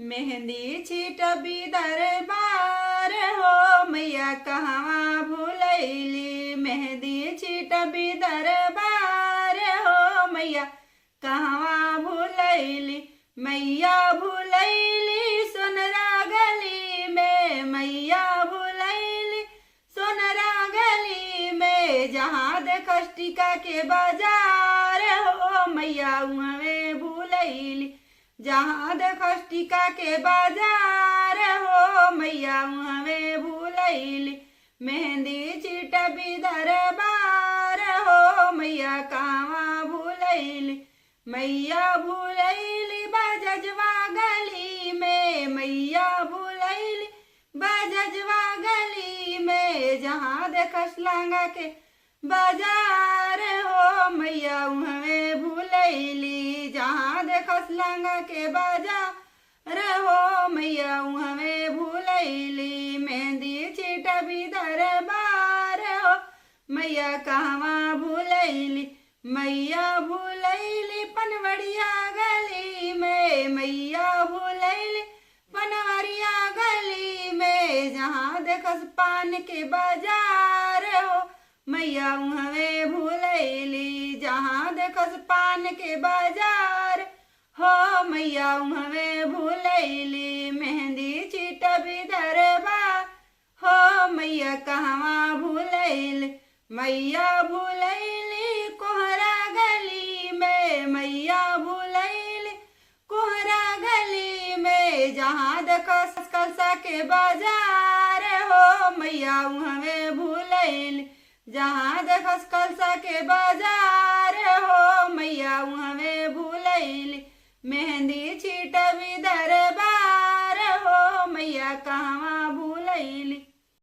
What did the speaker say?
मेहंदी छिटबी दरबार हो मैया कहवा भूलैली। मेहंदी छिटबी दरबार हो मैया कहवा भूलैली। मैया भूलैली सोनरा गली में, मैया भूलैली सोनरा गली में। जहाँ देखस टीका के बाजार हो मैया उहवे भूलैली। जहाँ देखस टीका के बाजार हो मैया उहवे भूलैली। मेहंदी छिटबी दरबार हो मैया कहवा भूलैली। मैया भूलैली बजजवा गली में, मैया भूलैली बजजवा गली में। जहाँ देखस लहंगा के बाजार हो मैया उहवे भूलैली। जहाँ देखस लहंगा के बाजार हो मैया उहवे भूलैली। मेहंदी छिटबी दरबार हो मैया कहवा भूलैली। मैया भूलैली पनवरिया गली में, मैया भूलैली पनवरिया गली में। जहाँ देखस पान के बाजार हो मैया उहवे भूलैली। जहाँ देखस पान के बाजार हो मैया उहवे भूलैली। मेहंदी छिटबी दरबार हो मैया कहवा भूलैली। मैया भूलैली कोहरा गली में, मैया भूलैली कोहरा गली में। जहाँ देखस कलसा के बाजार हो मैया उहवे भूलैली। जहाँ देखस कलसा के बाजार हो मैया उहवे भूलैली। मेहंदी छिटबी दरबार हो मैया कहवा भूलैली।